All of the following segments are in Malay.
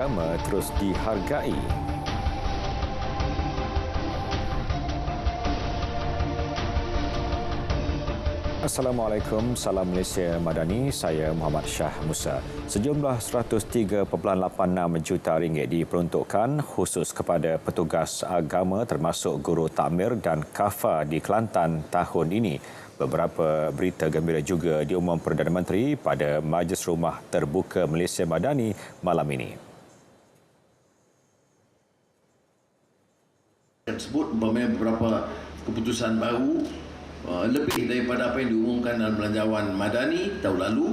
Agama terus dihargai. Assalamualaikum, salam Malaysia Madani, saya Muhammad Shah Musa. Sejumlah 103.86 juta ringgit diperuntukkan khusus kepada petugas agama termasuk guru takmir dan kafa di Kelantan tahun ini. Beberapa berita gembira juga diumum Perdana Menteri pada Majlis Rumah Terbuka Malaysia Madani malam ini. Tersebut umpamanya beberapa keputusan baru lebih daripada apa yang diumumkan dalam Belanjawan Madani tahun lalu,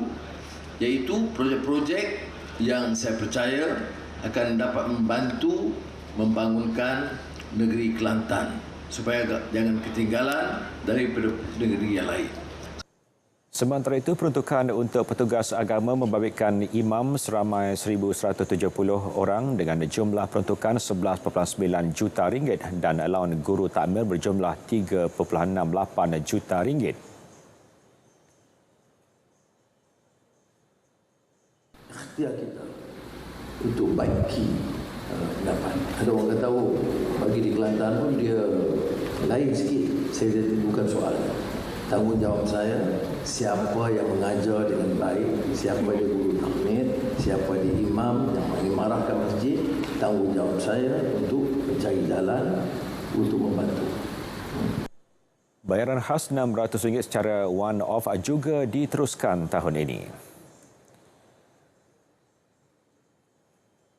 iaitu projek-projek yang saya percaya akan dapat membantu membangunkan negeri Kelantan supaya jangan ketinggalan daripada negeri yang lain. Sementara itu, peruntukan untuk petugas agama membabitkan imam seramai 1,170 orang dengan jumlah peruntukan 11.9 juta ringgit dan alaun guru takmir berjumlah 3.68 juta ringgit. Ikhtiar kita untuk baiki dapat. Ada orang kata, bagi di Kelantan pun dia lain sikit. Saya bukan soal. Tanggungjawab saya, siapa yang mengajar dengan baik, siapa dia guru takmir, siapa dia imam yang mengimarahkan masjid, tanggungjawab saya untuk mencari jalan untuk membantu. Bayaran khas RM600 secara one-off juga diteruskan tahun ini.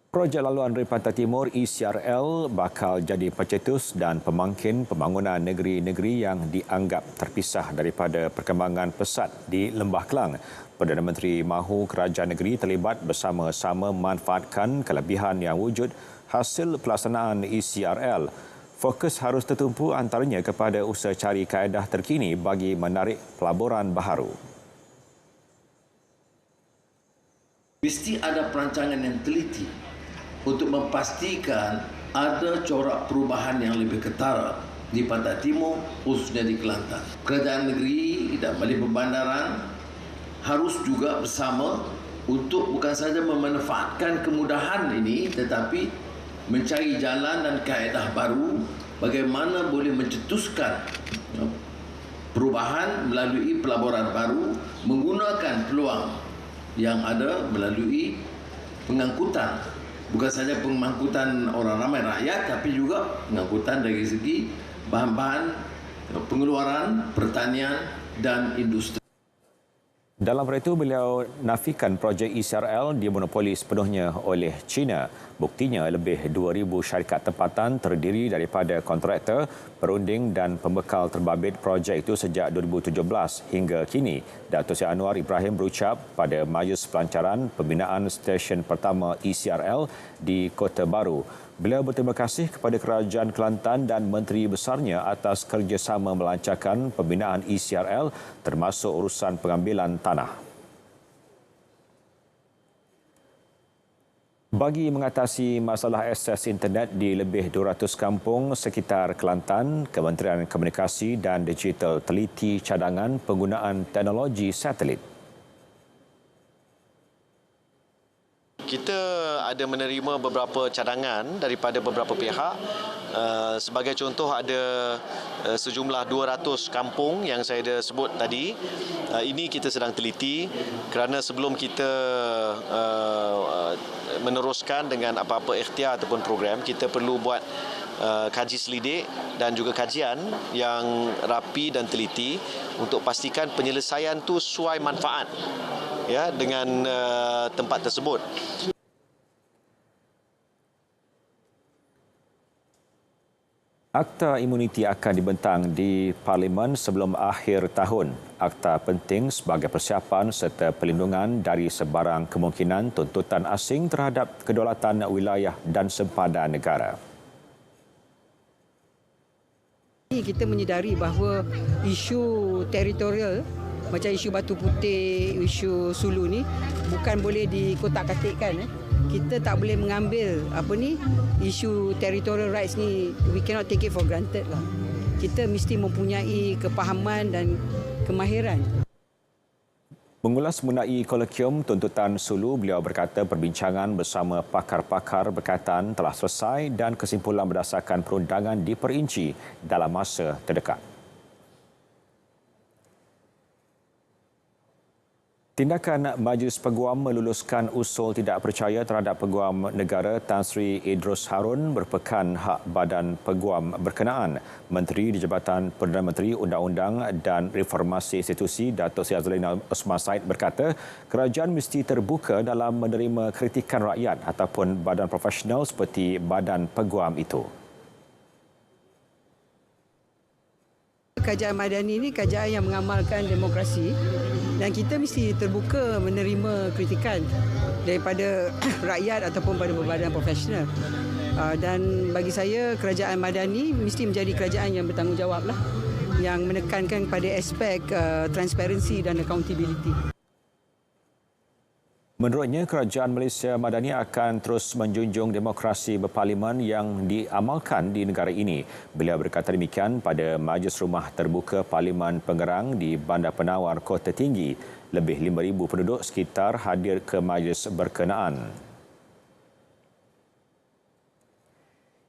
Projek Laluan Raya Pantai Timur ECRL bakal jadi pencetus dan pemangkin pembangunan negeri-negeri yang dianggap terpisah daripada perkembangan pesat di Lembah Kelang. Perdana Menteri mahu kerajaan negeri terlibat bersama-sama memanfaatkan kelebihan yang wujud hasil pelaksanaan ECRL. Fokus harus tertumpu antaranya kepada usaha cari kaedah terkini bagi menarik pelaburan baharu. Mesti ada perancangan yang teliti untuk memastikan ada corak perubahan yang lebih ketara di Pantai Timur, khususnya di Kelantan. Kerajaan negeri dan Balai Perbandaran harus juga bersama untuk bukan sahaja memanfaatkan kemudahan ini, tetapi mencari jalan dan kaedah baru bagaimana boleh mencetuskan perubahan melalui pelaburan baru, menggunakan peluang yang ada melalui pengangkutan. Bukan saja pengangkutan orang ramai rakyat, tapi juga pengangkutan dari segi bahan-bahan pengeluaran, pertanian dan industri. Dalam hal itu, beliau nafikan projek ECRL dimonopoli sepenuhnya oleh China. Buktinya, lebih 2,000 syarikat tempatan terdiri daripada kontraktor, perunding dan pembekal terbabit projek itu sejak 2017 hingga kini. Datuk Seri Anwar Ibrahim berucap pada Majlis Pelancaran Pembinaan Stesen Pertama ECRL di Kota Baru. Beliau berterima kasih kepada Kerajaan Kelantan dan Menteri Besarnya atas kerjasama melancarkan pembinaan ECRL termasuk urusan pengambilan tanah. Bagi mengatasi masalah akses internet di lebih 200 kampung sekitar Kelantan, Kementerian Komunikasi dan Digital teliti cadangan penggunaan teknologi satelit. Kita ada menerima beberapa cadangan daripada beberapa pihak. Sebagai contoh, ada sejumlah 200 kampung yang saya dah sebut tadi. Ini kita sedang teliti kerana sebelum kita meneruskan dengan apa-apa ikhtiar ataupun program, kita perlu buat kaji selidik dan juga kajian yang rapi dan teliti untuk pastikan penyelesaian tu sesuai manfaat ya dengan tempat tersebut. Akta imuniti akan dibentang di Parlimen sebelum akhir tahun. Akta penting sebagai persiapan serta perlindungan dari sebarang kemungkinan tuntutan asing terhadap kedaulatan wilayah dan sempadan negara. Kita menyedari bahawa isu teritorial macam isu Batu Putih, isu Sulu ni bukan boleh dikotak-katikkan. Kita tak boleh mengambil isu territorial rights ni, we cannot take it for granted lah. Kita mesti mempunyai kepahaman dan kemahiran. Mengulas mengenai kolokium tuntutan Sulu, beliau berkata perbincangan bersama pakar-pakar berkaitan telah selesai dan kesimpulan berdasarkan perundangan diperinci dalam masa terdekat. Tindakan Majlis Peguam meluluskan usul tidak percaya terhadap Peguam Negara Tan Sri Idrus Harun merupakan hak Badan Peguam berkenaan. Menteri di Jabatan Perdana Menteri Undang-Undang dan Reformasi Institusi Datuk Seri Azlina Osman Said berkata kerajaan mesti terbuka dalam menerima kritikan rakyat ataupun badan profesional seperti Badan Peguam itu. Kerajaan Madani ini kerajaan yang mengamalkan demokrasi dan kita mesti terbuka menerima kritikan daripada rakyat ataupun pada badan profesional. Dan bagi saya kerajaan Madani mesti menjadi kerajaan yang bertanggungjawablah, yang menekankan pada aspek transparansi dan accountability. Menurutnya, kerajaan Malaysia Madani akan terus menjunjung demokrasi berparlimen yang diamalkan di negara ini. Beliau berkata demikian pada Majlis Rumah Terbuka Parlimen Pengerang di Bandar Penawar, Kota Tinggi. Lebih 5,000 penduduk sekitar hadir ke majlis berkenaan.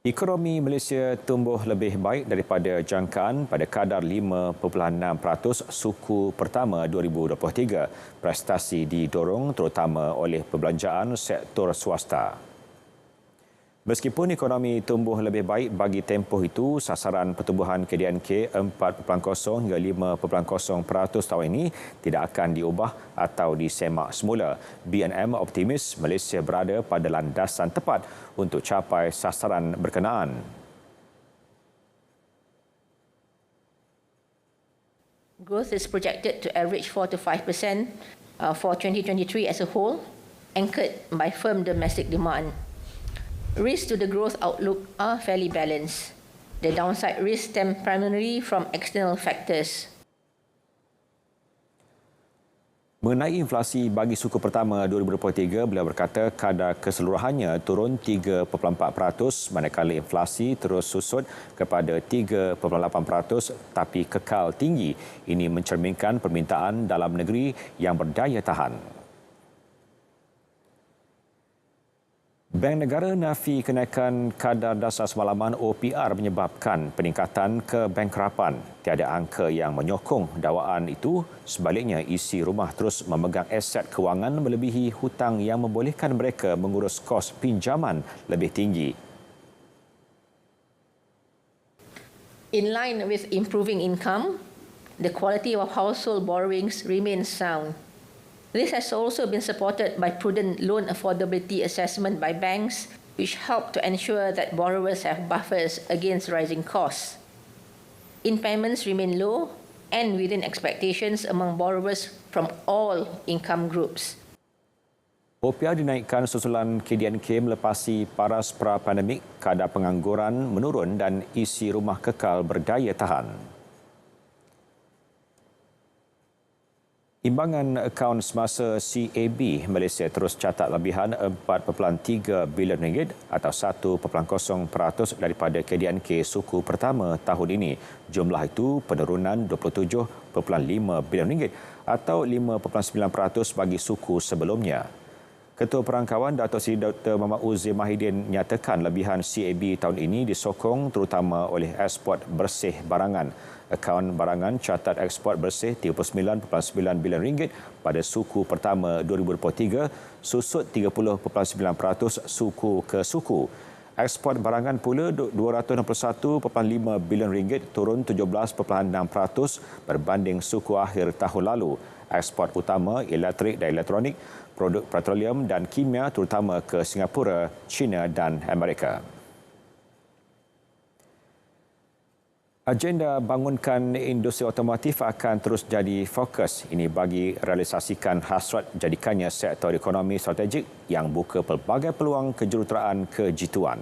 Ekonomi Malaysia tumbuh lebih baik daripada jangkaan pada kadar 5.6% suku pertama 2023. Prestasi didorong terutama oleh perbelanjaan sektor swasta. Meskipun ekonomi tumbuh lebih baik bagi tempoh itu, sasaran pertumbuhan KDNK 4.0 hingga 5.0% tahun ini tidak akan diubah atau disemak semula. BNM optimis Malaysia berada pada landasan tepat untuk capai sasaran berkenaan. Growth is projected to average 4 to 5% for 2023 as a whole, anchored by firm domestic demand. Risks to the growth outlook are fairly balanced. The downside risks stem primarily from external factors. Mengenai inflasi bagi suku pertama 2023, beliau berkata kadar keseluruhannya turun 3.4%, manakala inflasi terus susut kepada 3.8% tapi kekal tinggi. Ini mencerminkan permintaan dalam negeri yang berdaya tahan. Bank Negara nafi kenaikan kadar dasar semalaman OPR menyebabkan peningkatan kebankrapan. Tiada angka yang menyokong dakwaan itu. Sebaliknya, isi rumah terus memegang aset kewangan melebihi hutang yang membolehkan mereka mengurus kos pinjaman lebih tinggi. In line with improving income, the quality of household borrowings remains sound. This has also been supported by prudent loan affordability assessment by banks, which help to ensure that borrowers have buffers against rising costs. Impairments remain low and within expectations among borrowers from all income groups. OPR dinaikkan susulan KDNK melepasi paras pra-pandemik, kadar pengangguran menurun dan isi rumah kekal berdaya tahan. Imbangan akaun semasa CAB Malaysia terus catat lebihan 4.3 bilion ringgit atau 1.0% daripada KDNK suku pertama tahun ini. Jumlah itu penurunan 27.5 bilion ringgit atau 5.9% bagi suku sebelumnya. Ketua Perangkawan Datuk Seri Dr. Muhammad Uzair Mahidin nyatakan lebihan CAB tahun ini disokong terutama oleh ekspor bersih barangan. Akaun barangan catat ekspor bersih 39.9 bilion ringgit pada suku pertama 2023, susut 30.9% suku ke suku. Ekspor barangan pula 261.5 bilion ringgit, turun 17.6% berbanding suku akhir tahun lalu. Ekspor utama elektrik dan elektronik, produk petroleum dan kimia terutama ke Singapura, China dan Amerika. Agenda bangunkan industri otomotif akan terus jadi fokus. Ini bagi realisasikan hasrat jadikannya sektor ekonomi strategik yang buka pelbagai peluang kejuruteraan kejiduan.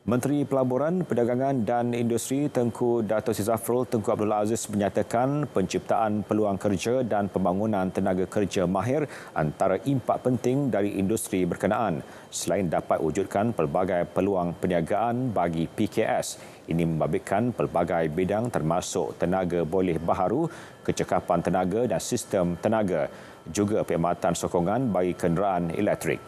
Menteri Pelaburan, Perdagangan dan Industri Tengku Dato' Sri Zafrul Tengku Abdul Aziz menyatakan penciptaan peluang kerja dan pembangunan tenaga kerja mahir antara impak penting dari industri berkenaan selain dapat wujudkan pelbagai peluang perniagaan bagi PKS. Ini membabitkan pelbagai bidang termasuk tenaga boleh baharu, kecekapan tenaga dan sistem tenaga, juga perkhidmatan sokongan bagi kenderaan elektrik.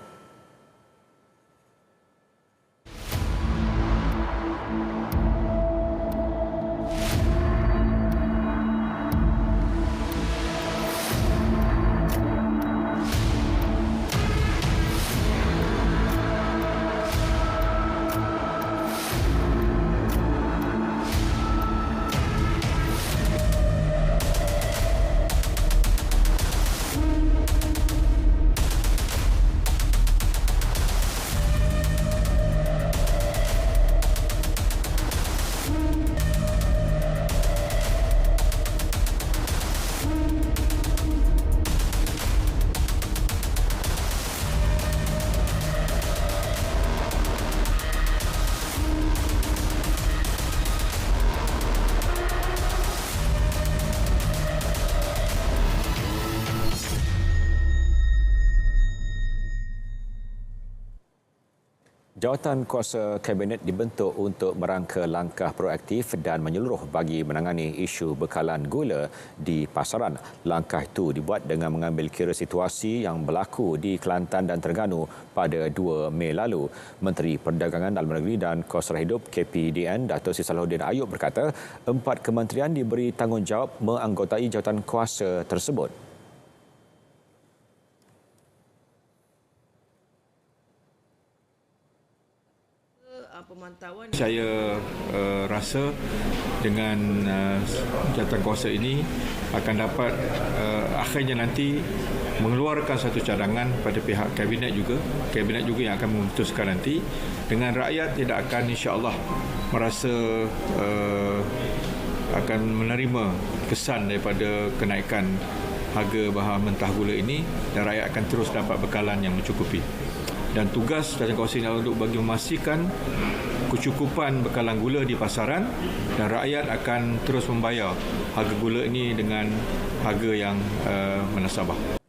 Jawatan Kuasa Kabinet dibentuk untuk merangka langkah proaktif dan menyeluruh bagi menangani isu bekalan gula di pasaran. Langkah itu dibuat dengan mengambil kira situasi yang berlaku di Kelantan dan Terengganu pada 2 Mei lalu. Menteri Perdagangan Dalam Negeri dan Kos Hidup KPDN Dato' Sri Salahuddin Ayub berkata 4 kementerian diberi tanggungjawab menganggotai jawatan kuasa tersebut. Saya rasa dengan jawatan kuasa ini akan dapat akhirnya nanti mengeluarkan satu cadangan pada pihak kabinet juga yang akan memutuskan nanti, dengan rakyat tidak akan insya-Allah merasa akan menerima kesan daripada kenaikan harga bahan mentah gula ini, dan rakyat akan terus dapat bekalan yang mencukupi. Dan tugas jawatan kuasa ini adalah untuk bagi memastikan kecukupan bekalan gula di pasaran, dan rakyat akan terus membayar harga gula ini dengan harga yang menasabah.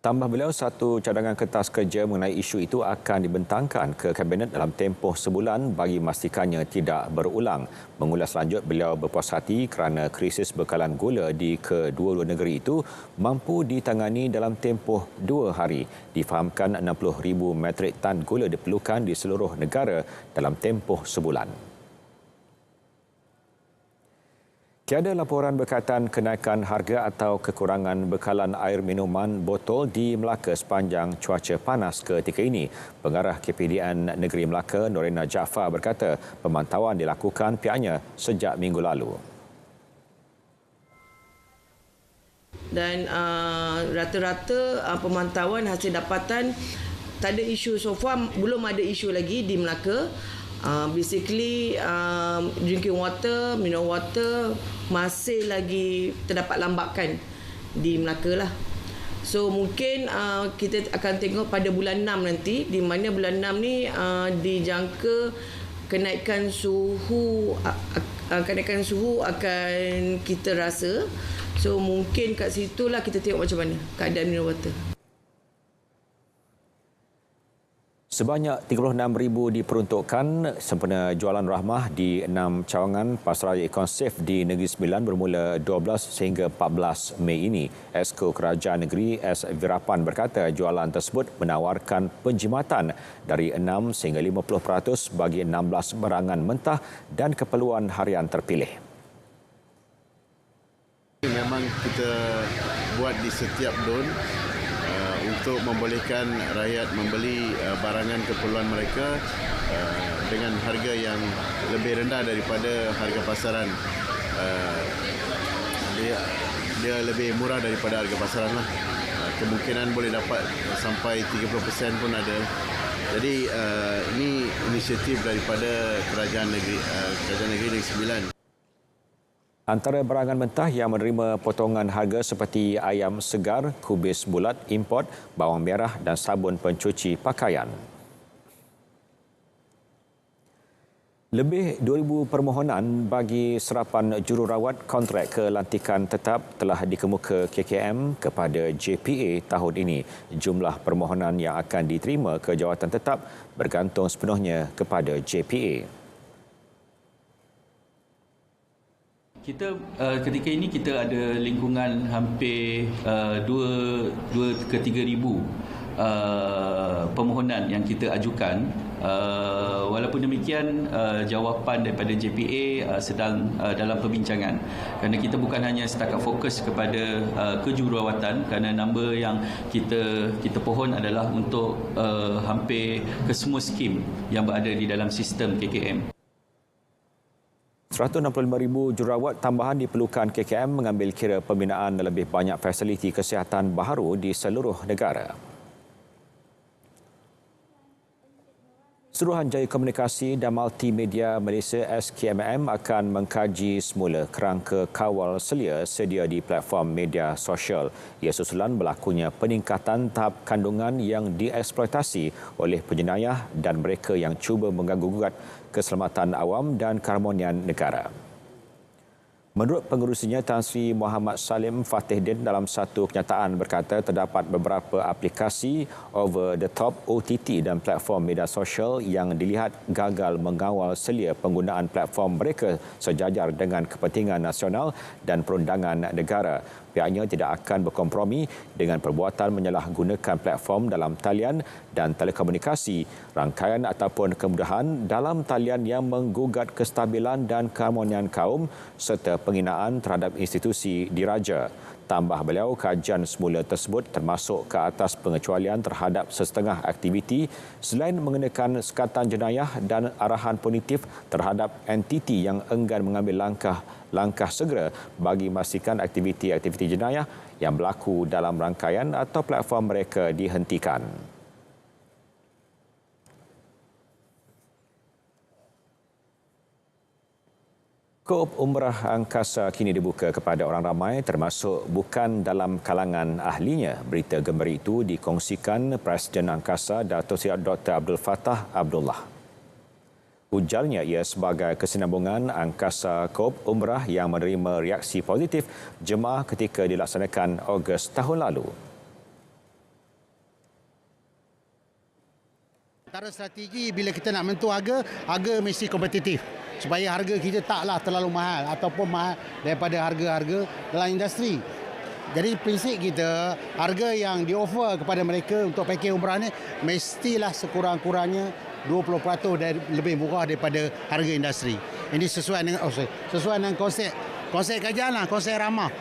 Tambah beliau, satu cadangan kertas kerja mengenai isu itu akan dibentangkan ke Kabinet dalam tempoh sebulan bagi memastikannya tidak berulang. Mengulas lanjut, beliau berpuas hati kerana krisis bekalan gula di kedua-dua negeri itu mampu ditangani dalam tempoh 2 hari. Difahamkan 60,000 metrik tan gula diperlukan di seluruh negara dalam tempoh sebulan. Tiada laporan berkaitan kenaikan harga atau kekurangan bekalan air minuman botol di Melaka sepanjang cuaca panas ketika ini. Pengarah KPDN Negeri Melaka, Norina Jaafar berkata pemantauan dilakukan pihaknya sejak minggu lalu. Dan rata-rata pemantauan hasil dapatan tak ada isu so far, belum ada isu lagi di Melaka. Basically drinking water, mineral water masih lagi terdapat lambakan di Melaka lah. So mungkin kita akan tengok pada bulan 6 nanti, di mana bulan 6 ni dijangka kenaikan suhu akan kita rasa. So mungkin kat situlah kita tengok macam mana keadaan mineral water. Sebanyak 36,000 diperuntukkan sempena jualan rahmah di 6 cawangan Pasaraya Ikon Safe di Negeri Sembilan bermula 12 sehingga 14 Mei ini. Exco Kerajaan Negeri S. Virapan berkata jualan tersebut menawarkan penjimatan dari 6 sehingga 50% bagi 16 barangan mentah dan keperluan harian terpilih. Memang kita buat di setiap don untuk membolehkan rakyat membeli barangan keperluan mereka dengan harga yang lebih rendah daripada harga pasaran. Dia lebih murah daripada harga pasaran lah. Kemungkinan boleh dapat sampai 30% pun ada. Jadi ini inisiatif daripada Kerajaan Negeri Negeri Sembilan. Antara barangan mentah yang menerima potongan harga seperti ayam segar, kubis bulat import, bawang merah dan sabun pencuci pakaian. Lebih 2,000 permohonan bagi serapan jururawat kontrak kelantikan tetap telah dikemuka KKM kepada JPA tahun ini. Jumlah permohonan yang akan diterima ke jawatan tetap bergantung sepenuhnya kepada JPA. Kita ketika ini kita ada lingkungan hampir 2 ke 3,000 permohonan yang kita ajukan. Walaupun demikian, jawapan daripada JPA sedang dalam perbincangan, kerana kita bukan hanya setakat fokus kepada kejururawatan, kerana number yang kita pohon adalah untuk hampir ke semua skim yang berada di dalam sistem KKM. 165,000 jururawat tambahan diperlukan KKM mengambil kira pembinaan lebih banyak fasiliti kesihatan baharu di seluruh negara. Suruhanjaya Komunikasi dan Multimedia Malaysia SKMM akan mengkaji semula kerangka kawal selia sedia di platform media sosial. Ia susulan berlakunya peningkatan tahap kandungan yang dieksploitasi oleh penjenayah dan mereka yang cuba mengganggu-gugat keselamatan awam dan keharmonian negara. Menurut pengurusinya Tan Sri Muhammad Salim Fatihuddin dalam satu kenyataan berkata terdapat beberapa aplikasi over the top OTT dan platform media sosial yang dilihat gagal mengawal selia penggunaan platform mereka sejajar dengan kepentingan nasional dan perundangan negara. Pihaknya tidak akan berkompromi dengan perbuatan menyalahgunakan platform dalam talian dan telekomunikasi, rangkaian ataupun kemudahan dalam talian yang menggugat kestabilan dan keharmonian kaum serta penghinaan terhadap institusi diraja. Tambah beliau, kajian semula tersebut termasuk ke atas pengecualian terhadap sesetengah aktiviti selain mengenakan sekatan jenayah dan arahan punitif terhadap entiti yang enggan mengambil langkah segera bagi memastikan aktiviti-aktiviti jenayah yang berlaku dalam rangkaian atau platform mereka dihentikan. Koop Umrah Angkasa kini dibuka kepada orang ramai termasuk bukan dalam kalangan ahlinya. Berita gembira itu dikongsikan Presiden Angkasa Dato' Seri Dr. Abdul Fattah Abdullah. Ujarnya ia sebagai kesinambungan Angkasa Koop Umrah yang menerima reaksi positif jemaah ketika dilaksanakan Ogos tahun lalu. Antara strategi bila kita nak menentu harga mesti kompetitif. Supaya harga kita taklah terlalu mahal ataupun mahal daripada harga-harga dalam industri. Jadi prinsip kita, harga yang di-offer kepada mereka untuk pakej umrah ni mestilah sekurang-kurangnya 20% lebih murah daripada harga industri. Ini sesuai dengan konsep kajian lah, konsep ramah.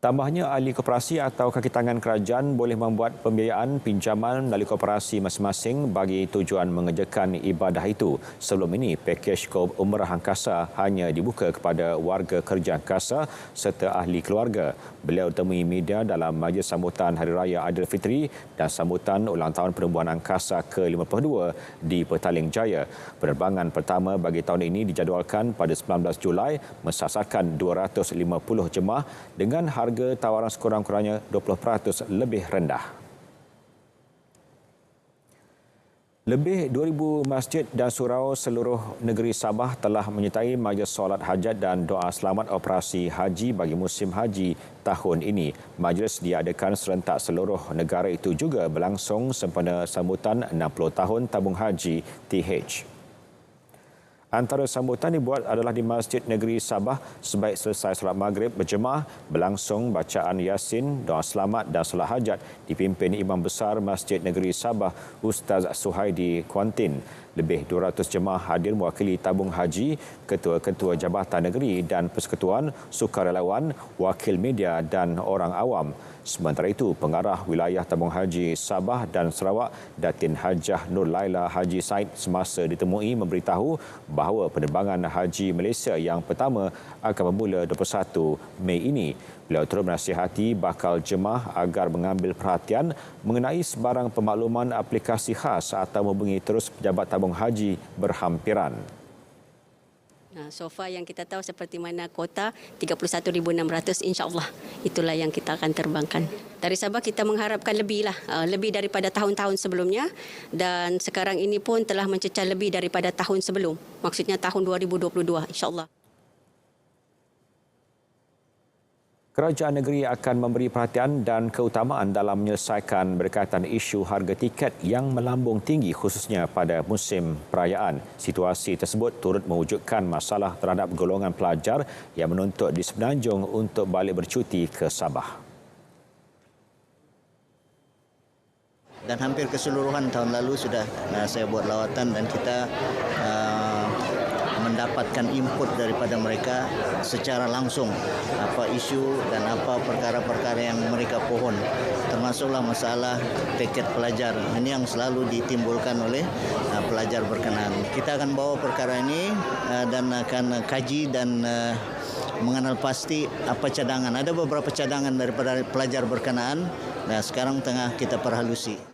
Tambahnya, ahli koperasi atau kaki tangan kerajaan boleh membuat pembiayaan pinjaman melalui koperasi masing-masing bagi tujuan mengerjakan ibadah itu. Sebelum ini, pakej Koop Umrah Angkasa hanya dibuka kepada warga kerja angkasa serta ahli keluarga. Beliau temui media dalam majlis sambutan Hari Raya Aidilfitri dan sambutan ulang tahun penubuhan angkasa ke-52 di Petaling Jaya. Penerbangan pertama bagi tahun ini dijadualkan pada 19 Julai mensasarkan 250 jemaah dengan harga tawaran sekurang-kurangnya 20% lebih rendah. Lebih 2,000 masjid dan surau seluruh negeri Sabah telah menyertai majlis solat hajat dan doa selamat operasi haji bagi musim haji tahun ini. Majlis diadakan serentak seluruh negara itu juga berlangsung sempena sambutan 60 tahun tabung haji TH. Antara sambutan dibuat adalah di Masjid Negeri Sabah sebaik selesai solat maghrib berjemaah berlangsung bacaan Yasin, doa selamat dan solat hajat dipimpin Imam Besar Masjid Negeri Sabah Ustaz Suhaidi Kuantin. Lebih 200 jemaah hadir mewakili tabung haji, ketua-ketua jabatan negeri dan persekutuan, sukarelawan, wakil media dan orang awam. Sementara itu, pengarah wilayah tabung haji Sabah dan Sarawak, Datin Hajah Nur Laila Haji Said semasa ditemui memberitahu bahawa penerbangan haji Malaysia yang pertama akan bermula 21 Mei ini. Beliau turut menasihati bakal jemaah agar mengambil perhatian mengenai sebarang pemakluman aplikasi khas atau menghubungi terus pejabat tabung haji berhampiran. So far yang kita tahu seperti mana kuota 31,600 insya-Allah itulah yang kita akan terbangkan. Dari Sabah kita mengharapkan lebih daripada tahun-tahun sebelumnya dan sekarang ini pun telah mencecah lebih daripada tahun sebelum. Maksudnya tahun 2022 insya-Allah. Kerajaan negeri akan memberi perhatian dan keutamaan dalam menyelesaikan berkaitan isu harga tiket yang melambung tinggi khususnya pada musim perayaan. Situasi tersebut turut mewujudkan masalah terhadap golongan pelajar yang menuntut di Semenanjung untuk balik bercuti ke Sabah. Dan hampir keseluruhan tahun lalu sudah saya buat lawatan dan kita mendapatkan input daripada mereka secara langsung apa isu dan apa perkara-perkara yang mereka pohon, termasuklah masalah tiket pelajar. Ini yang selalu ditimbulkan oleh pelajar berkenaan. Kita akan bawa perkara ini dan akan kaji dan mengenal pasti apa cadangan. Ada beberapa cadangan daripada pelajar berkenaan. Nah, sekarang tengah kita perhalusi.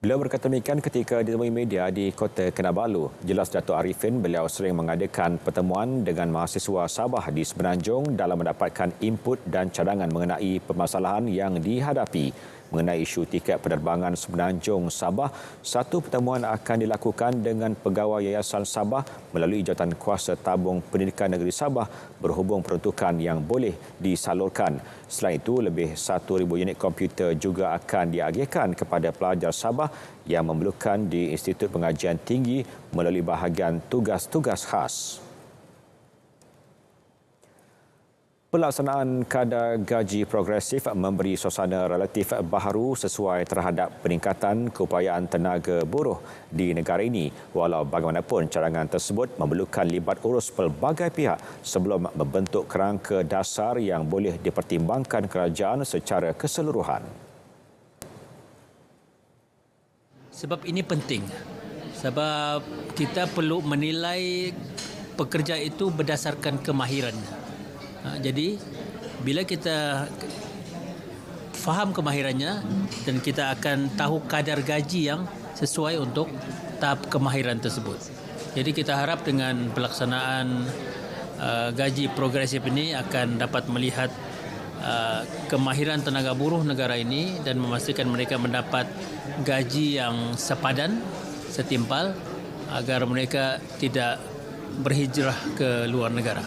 Beliau berkata demikian ketika ditemui media di Kota Kinabalu. Jelas Datuk Arifin, beliau sering mengadakan pertemuan dengan mahasiswa Sabah di Semenanjung dalam mendapatkan input dan cadangan mengenai permasalahan yang dihadapi. Mengenai isu tiket penerbangan Semenanjung Sabah, satu pertemuan akan dilakukan dengan pegawai Yayasan Sabah melalui Jawatan Kuasa Tabung Pendidikan Negeri Sabah berhubung peruntukan yang boleh disalurkan. Selain itu, lebih 1,000 unit komputer juga akan diagihkan kepada pelajar Sabah yang memerlukan di Institut Pengajian Tinggi melalui bahagian tugas-tugas khas. Pelaksanaan kadar gaji progresif memberi suasana relatif baharu sesuai terhadap peningkatan keupayaan tenaga buruh di negara ini. Walau bagaimanapun, cadangan tersebut memerlukan libat urus pelbagai pihak sebelum membentuk kerangka dasar yang boleh dipertimbangkan kerajaan secara keseluruhan. Sebab ini penting. Sebab kita perlu menilai pekerja itu berdasarkan kemahiran. Jadi bila kita faham kemahirannya dan kita akan tahu kadar gaji yang sesuai untuk tahap kemahiran tersebut. Jadi kita harap dengan pelaksanaan gaji progresif ini akan dapat melihat kemahiran tenaga buruh negara ini dan memastikan mereka mendapat gaji yang sepadan, setimpal agar mereka tidak berhijrah ke luar negara.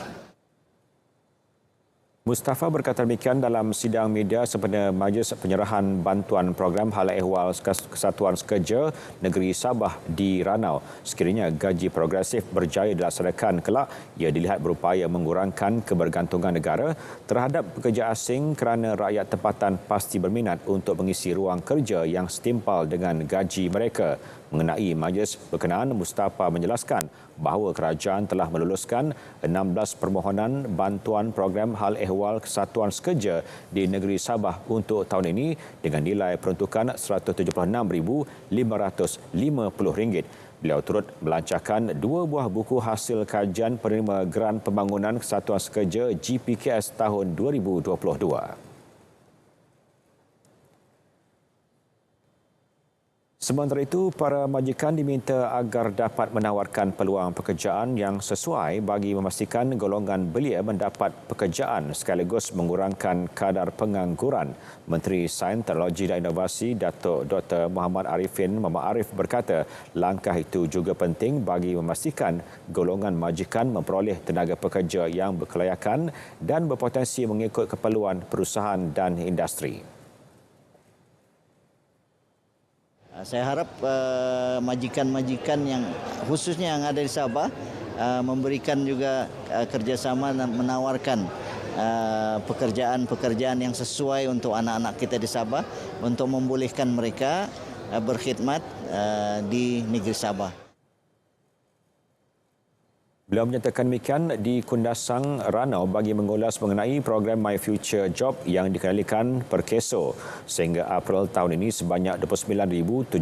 Mustafa berkata demikian dalam sidang media sempena Majlis Penyerahan Bantuan Program Hal Ehwal Kesatuan Sekerja Negeri Sabah di Ranau. Sekiranya gaji progresif berjaya dilaksanakan kelak, ia dilihat berupaya mengurangkan kebergantungan negara terhadap pekerja asing kerana rakyat tempatan pasti berminat untuk mengisi ruang kerja yang setimpal dengan gaji mereka. Mengenai majlis berkenaan, Mustafa menjelaskan bahawa kerajaan telah meluluskan 16 permohonan bantuan program Hal Ehwal Kesatuan Sekerja di negeri Sabah untuk tahun ini dengan nilai peruntukan RM176,550. Beliau turut melancarkan 2 buah buku hasil kajian penerima Geran Pembangunan Kesatuan Sekerja GPKS tahun 2022. Sementara itu, para majikan diminta agar dapat menawarkan peluang pekerjaan yang sesuai bagi memastikan golongan belia mendapat pekerjaan sekaligus mengurangkan kadar pengangguran. Menteri Sains, Teknologi dan Inovasi Datuk Dr. Muhammad Arifin Muhammad Arif berkata, langkah itu juga penting bagi memastikan golongan majikan memperoleh tenaga pekerja yang berkelayakan dan berpotensi mengikut keperluan perusahaan dan industri. Saya harap majikan-majikan yang khususnya yang ada di Sabah memberikan juga kerjasama dan menawarkan pekerjaan-pekerjaan yang sesuai untuk anak-anak kita di Sabah untuk membolehkan mereka berkhidmat di negeri Sabah. Beliau menyatakan demikian di Kundasang Ranau bagi mengulas mengenai program My Future Job yang dikenalikan Perkeso. Sehingga April tahun ini sebanyak 29,766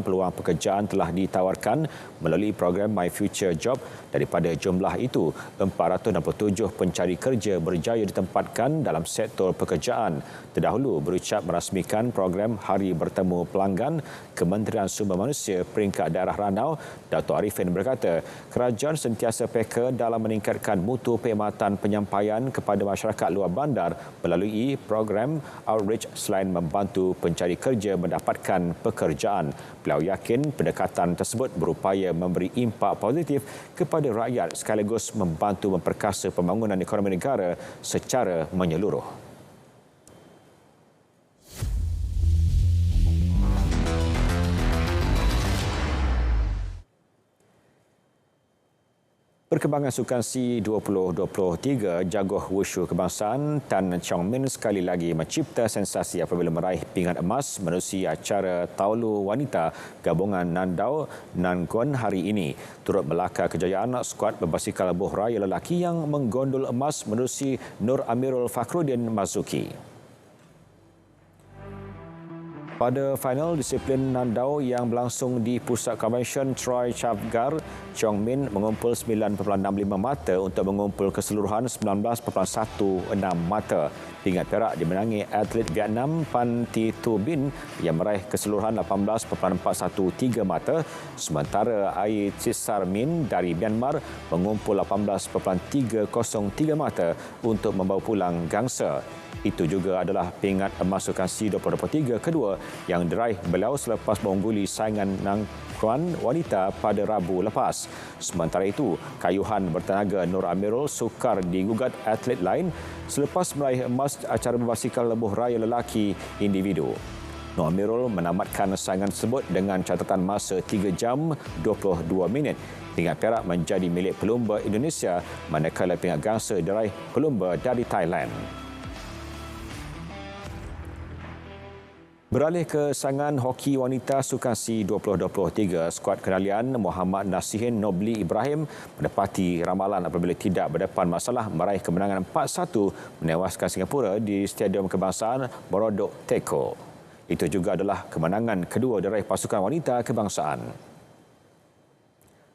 peluang pekerjaan telah ditawarkan melalui program My Future Job. Daripada jumlah itu, 467 pencari kerja berjaya ditempatkan dalam sektor pekerjaan. Terdahulu berucap merasmikan program Hari Bertemu Pelanggan, Kementerian Sumber Manusia peringkat daerah Ranau, Datuk Arifin berkata, kerajaan sentiasa sentiasa peka dalam meningkatkan mutu perkhidmatan penyampaian kepada masyarakat luar bandar melalui program outreach selain membantu pencari kerja mendapatkan pekerjaan. Beliau yakin pendekatan tersebut berupaya memberi impak positif kepada rakyat sekaligus membantu memperkasa pembangunan ekonomi negara secara menyeluruh. Perkembangan Sukan SEA 2023, jagoh wushu kebangsaan Tan Chong Min sekali lagi mencipta sensasi apabila meraih pingat emas menerusi acara taulu wanita gabungan Nandao Nangon hari ini. Turut melakar kejayaan skuad berbasikal buh raya lelaki yang menggondol emas menerusi Nur Amirul Fakhruddin Mazuki. Pada final disiplin Nandao yang berlangsung di Pusat Konvensyen Troy Chavgar, Chong Min mengumpul 9.65 mata untuk mengumpul keseluruhan 19.16 mata. Pingat perak dimenangi atlet Vietnam Pan Thi Tu Bin yang meraih keseluruhan 18.413 mata, sementara Ai Chisar Min dari Myanmar mengumpul 18.303 mata untuk membawa pulang gangsa. Itu juga adalah pingat emas Sukan SEA 2023 kedua yang diraih beliau selepas mengungguli saingan Nang Kuan wanita pada Rabu lepas. Sementara itu, kayuhan bertenaga Nur Amirul sukar digugat atlet lain selepas meraih emas acara berbasikal lebuh raya lelaki individu. Nur Amirul menamatkan saingan tersebut dengan catatan masa 3 jam 22 minit. Pingat perak menjadi milik pelumba Indonesia manakala pingat gangsa diraih pelumba dari Thailand. Beralih ke sangan hoki wanita Sukan SEA 2023, skuad kenalian Muhammad Nasihin Nobli Ibrahim mendapati ramalan apabila tidak berdepan masalah meraih kemenangan 4-1 menewaskan Singapura di Stadium Kebangsaan Morodok Teko. Itu juga adalah kemenangan kedua diraih pasukan wanita kebangsaan.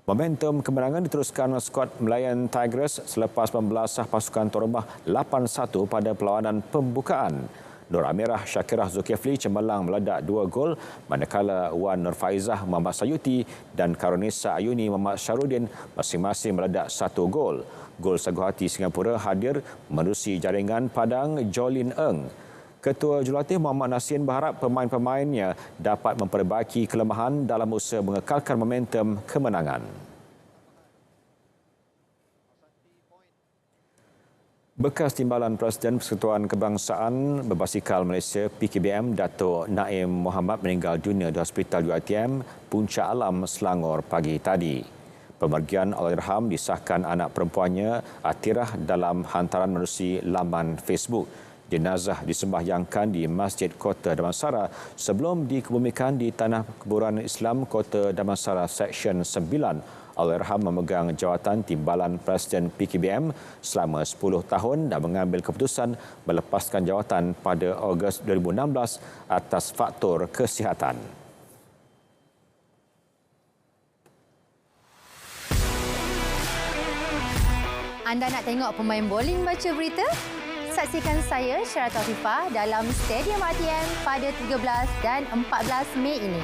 Momentum kemenangan diteruskan skuad Melayan Tigers selepas membelasah pasukan tuan rumah 8-1 pada perlawanan pembukaan. Nur Amirah Syakirah Zulkifli cemerlang meledak 2 gol manakala Wan Nur Faizah Muhammad Sayuti dan Karunisa Ayuni Muhammad Syarudin masing-masing meledak 1 gol. Gol sagu hati Singapura hadir menerusi jaringan Padang Jolin Eng. Ketua Jurulatih Muhammad Nasihin berharap pemain-pemainnya dapat memperbaiki kelemahan dalam usaha mengekalkan momentum kemenangan. Bekas Timbalan Presiden Persekutuan Kebangsaan Berbasikal Malaysia PKBM Datuk Naim Muhammad meninggal dunia di Hospital UiTM Puncak Alam Selangor pagi tadi. Pemergian Allahyarham disahkan anak perempuannya Atirah dalam hantaran menerusi laman Facebook. Jenazah disembahyangkan di Masjid Kota Damansara sebelum dikebumikan di Tanah Kuburan Islam Kota Damansara Seksyen 9. Allahyarham memegang jawatan Timbalan Presiden PKBM selama 10 tahun dan mengambil keputusan melepaskan jawatan pada Ogos 2016 atas faktor kesihatan. Anda nak tengok pemain bowling baca berita? Saksikan saya Syara Taufifah dalam Stadium RTM pada 13 dan 14 Mei ini.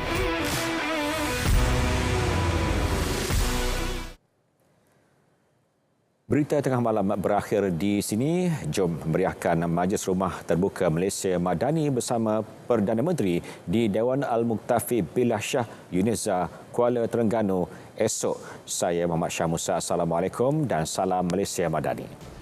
Berita tengah malam berakhir di sini. Jom meriahkan Majlis Rumah Terbuka Malaysia Madani bersama Perdana Menteri di Dewan Al-Muktafi Billah Shah Yunizar, Kuala Terengganu esok. Saya Muhammad Syah Musa. Assalamualaikum dan salam Malaysia Madani.